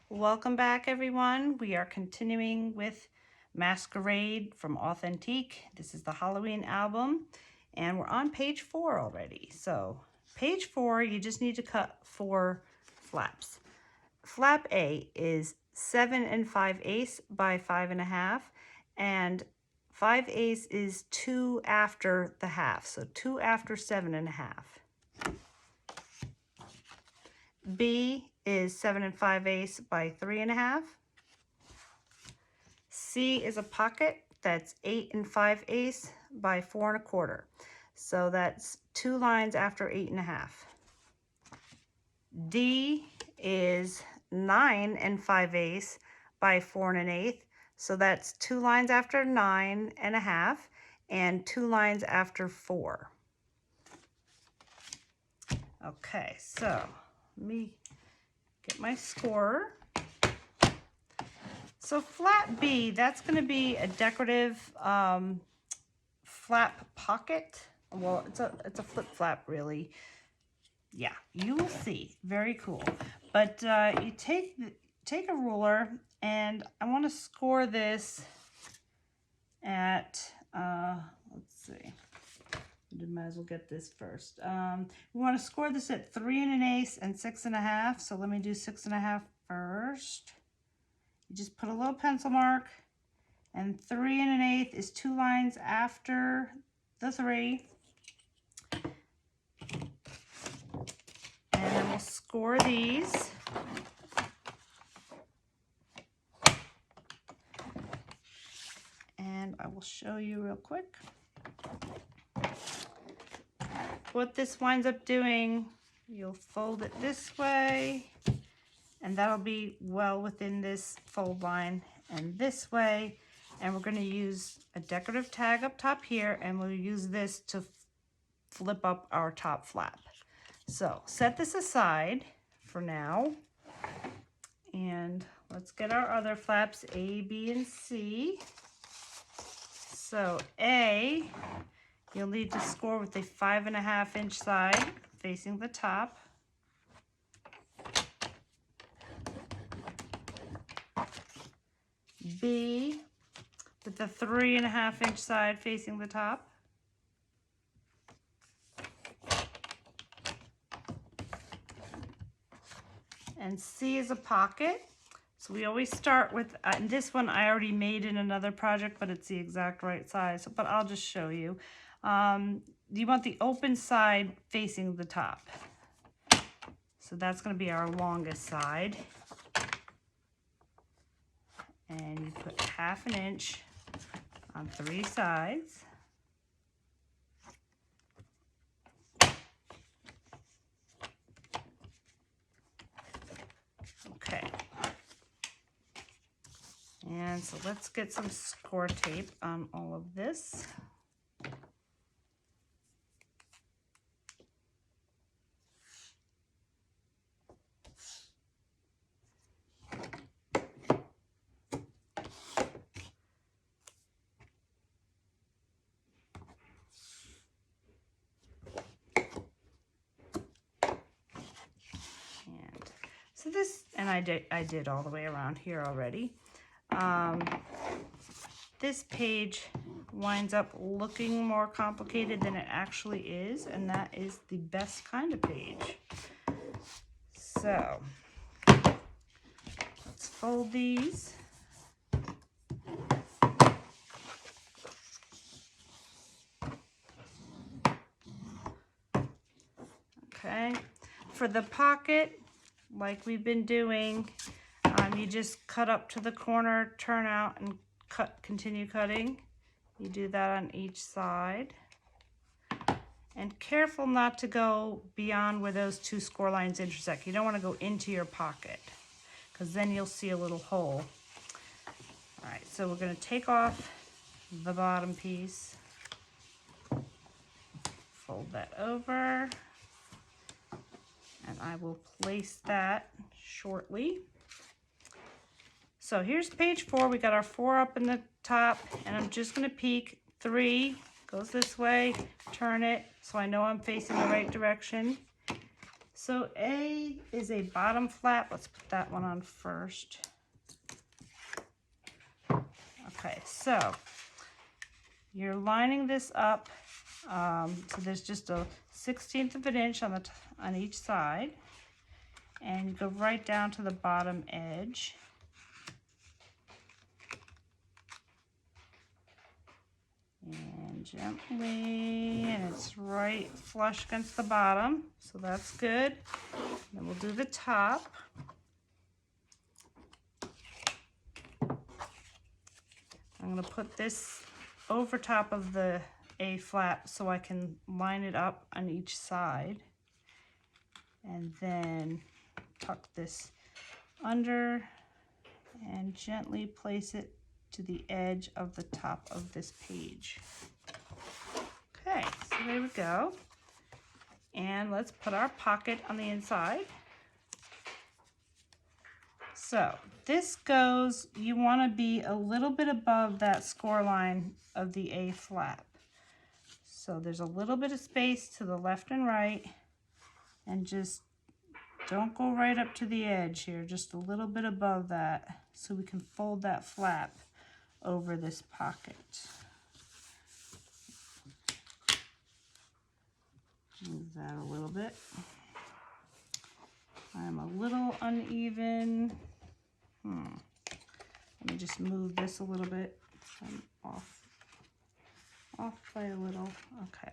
Welcome back, everyone. We are continuing with Masquerade from Authentique. This is the Halloween album, and we're on page 4 already. So page 4, you just need to cut 4 flaps. Flap A is 7 5/8 by 5.5, and 5/8 is 2 after the half, so 2 after 7.5. B is 7 5/8 by 3.5. C is a pocket that's 8 5/8 by 4 1/4. So that's 2 lines after 8.5. D is 9 5/8 by 4 1/8. So that's 2 lines after 9.5 and 2 lines after 4. Okay, so let me get my scorer. So flap B, that's going to be a decorative flap pocket. Well, it's a flip flap, really. Yeah, you will see. Very cool. But you take a ruler, and I want to score this at let's see. Might as well get this first. We want to score this at 3 1/8 and 6 1/2. So let me do 6 1/2 first. You just put a little pencil mark, and 3 1/8 is 2 lines after the 3. And then we'll score these. And I will show you real quick what this winds up doing. You'll fold it this way, and that'll be well within this fold line, and this way. And we're going to use a decorative tag up top here, and we'll use this to flip up our top flap. So set this aside for now, and let's get our other flaps, A, B, and C. So A, you'll need to score with a 5 1/2 inch side facing the top. B, with the 3 1/2 inch side facing the top. And C is a pocket. So we always start with, and this one I already made in another project, but it's the exact right size, but I'll just show you. You want the open side facing the top. So that's going to be our longest side. And you put 1/2 inch on 3 sides. Okay. And so let's get some score tape on all of this. So this, and I did all the way around here already. This page winds up looking more complicated than it actually is, and that is the best kind of page. So let's fold these. Okay, for the pocket, like we've been doing, you just cut up to the corner, turn out, and continue cutting. You do that on each side. And careful not to go beyond where those 2 score lines intersect. You don't want to go into your pocket, because then you'll see a little hole. All right, so we're going to take off the bottom piece, fold that over, and I will place that shortly. So here's page 4. We got our 4 up in the top, and I'm just going to peek. 3 goes this way, turn it so I know I'm facing the right direction. So A is a bottom flap. Let's put that one on first. Okay, so you're lining this up. So there's just a 1/16 of an inch on each side, and you go right down to the bottom edge. And gently, and it's right flush against the bottom, so that's good. Then we'll do the top. I'm going to put this over top of the A flap so I can line it up on each side, and then tuck this under and gently place it to the edge of the top of this page. Okay, so there we go. And let's put our pocket on the inside. So this goes, you want to be a little bit above that score line of the A flap. So there's a little bit of space to the left and right, and just don't go right up to the edge here, just a little bit above that, so we can fold that flap over this pocket. Move that a little bit. I'm a little uneven. Let me just move this a little bit. I'm off by a little. Okay.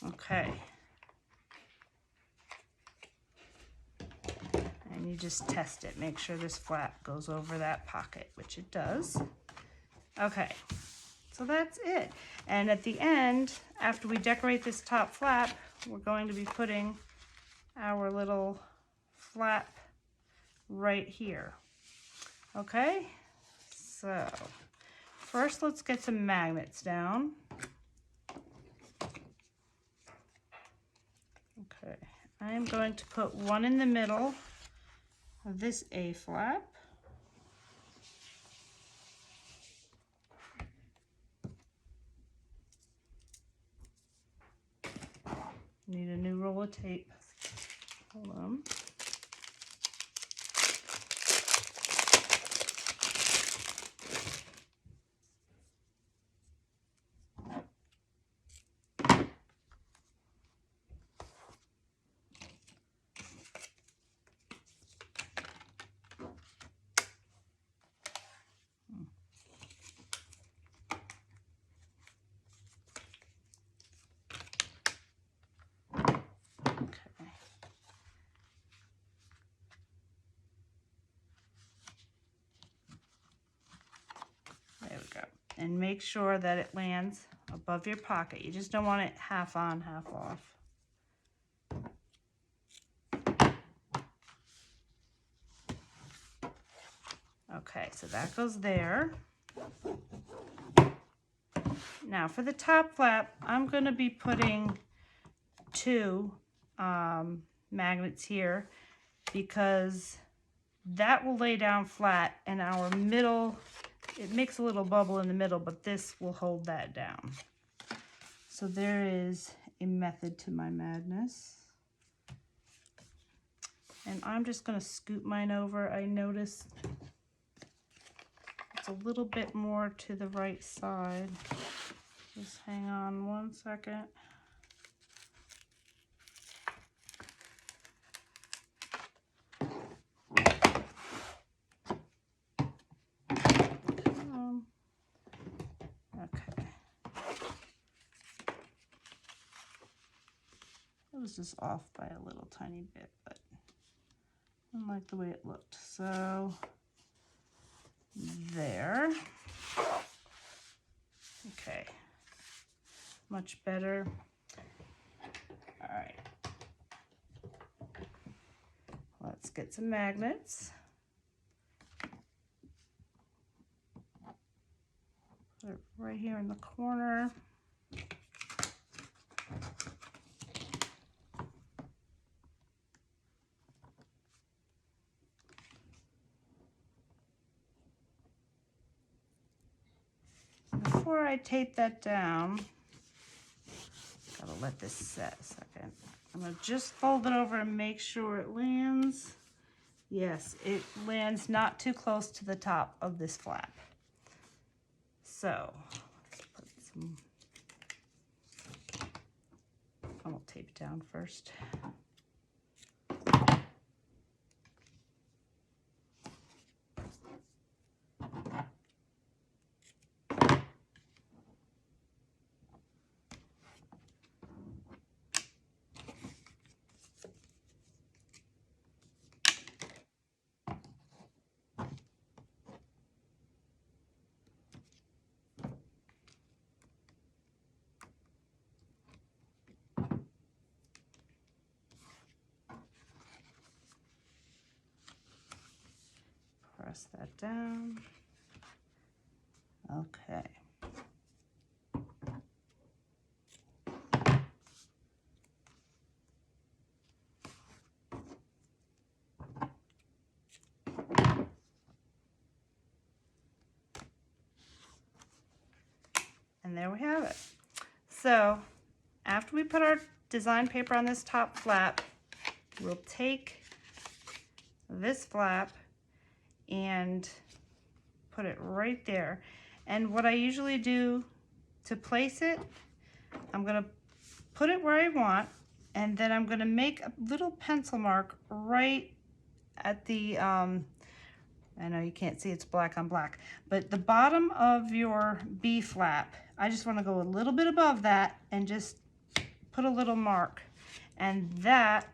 Okay. And you just test it. Make sure this flap goes over that pocket, which it does. Okay, so that's it. And at the end, after we decorate this top flap, we're going to be putting our little flap right here. Okay, so first let's get some magnets down. Okay, I am going to put one in the middle of this A flap. Need a new roll of tape. Hold on. There we go. And make sure that it lands above your pocket. You just don't want it half on, half off. Okay, so that goes there. Now for the top flap, I'm going to be putting two magnets here because that will lay down flat, and our middle, it makes a little bubble in the middle, but this will hold that down. So there is a method to my madness. And I'm just going to scoot mine over. I notice it's a little bit more to the right side. Just hang on one second. Okay. It was just off by a little tiny bit, but I don't like the way it looked. So there. Okay. Much better. All right. Let's get some magnets. Put it right here in the corner. before I tape that down, gotta let this set a second. I'm gonna just fold it over and make sure it lands. Yes, it lands not too close to the top of this flap. So, let's put some, I'm gonna tape it down first. Press that down. Okay. And there we have it. So after we put our design paper on this top flap, we'll take this flap and put it right there. And what I usually do to place it, I'm gonna put it where I want, and then I'm gonna make a little pencil mark right at the, I know you can't see it's black on black, but the bottom of your B flap, I just wanna go a little bit above that and just put a little mark. And that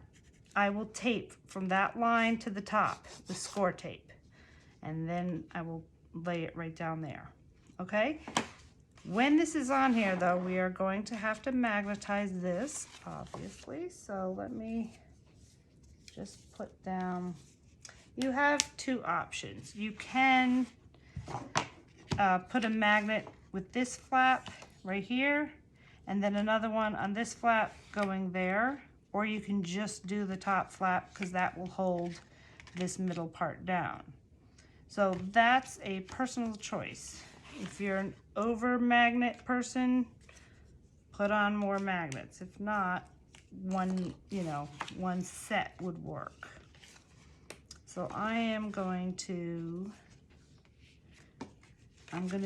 I will tape from that line to the top, the score tape. And then I will lay it right down there, okay? When this is on here though, we are going to have to magnetize this, obviously. So let me just put down, you have two options. You can put a magnet with this flap right here, and then another one on this flap going there, or you can just do the top flap because that will hold this middle part down. So that's a personal choice. If you're an over magnet person, put on more magnets. If not, one set would work. So I'm going to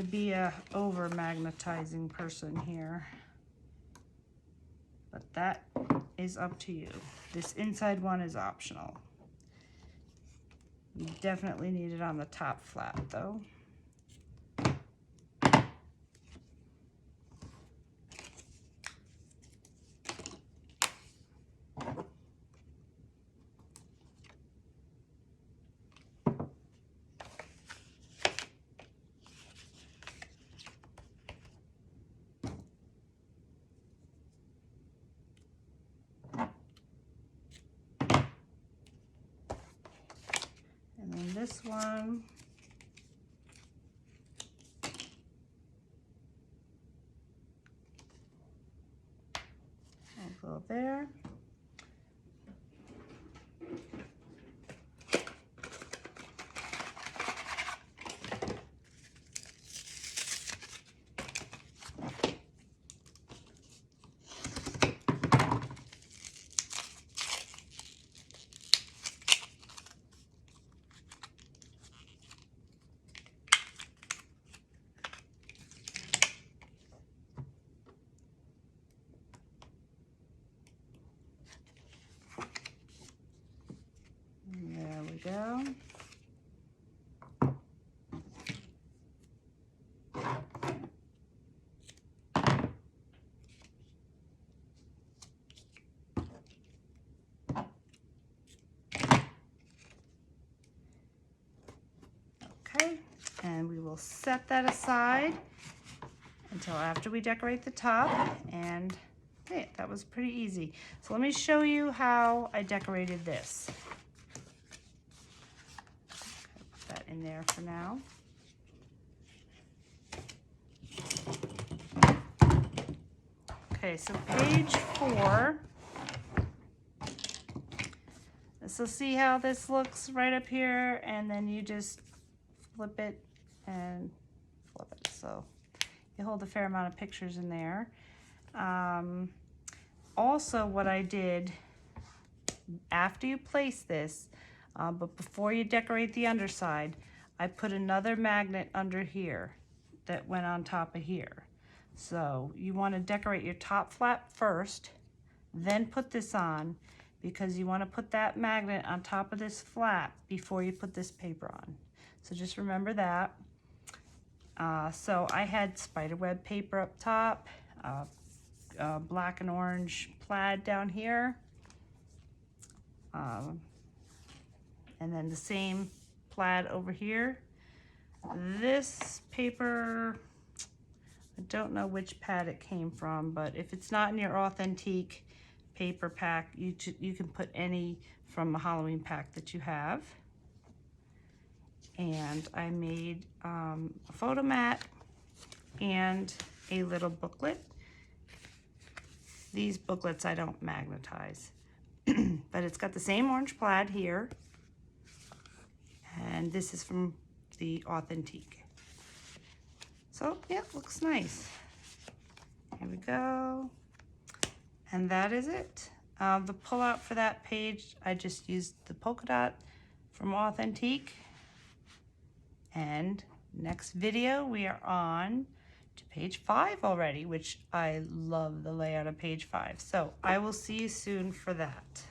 be a over magnetizing person here. But that is up to you. This inside one is optional. You definitely need it on the top flap though. And then this one, I'll go there. There we go. Okay, and we will set that aside until after we decorate the top, and hey, that was pretty easy. So let me show you how I decorated this. Put that in there for now. Okay, so page 4. So see how this looks right up here, and then you just flip it and flip it. So They hold a fair amount of pictures in there. Also, what I did after you place this, but before you decorate the underside, I put another magnet under here that went on top of here. So you want to decorate your top flap first, then put this on, because you want to put that magnet on top of this flap before you put this paper on. So just remember that. So I had spiderweb paper up top, black and orange plaid down here, and then the same plaid over here. This paper, I don't know which pad it came from, but if it's not in your authentic paper pack, you can put any from a Halloween pack that you have. And I made a photo mat and a little booklet. These booklets I don't magnetize, but it's got the same orange plaid here, and this is from the authentic. So yeah, looks nice. Here we go, and that is it. The pullout for that page, I just used the polka dot from authentic. And next video, we are on to page 5 already, which I love the layout of page 5. So I will see you soon for that.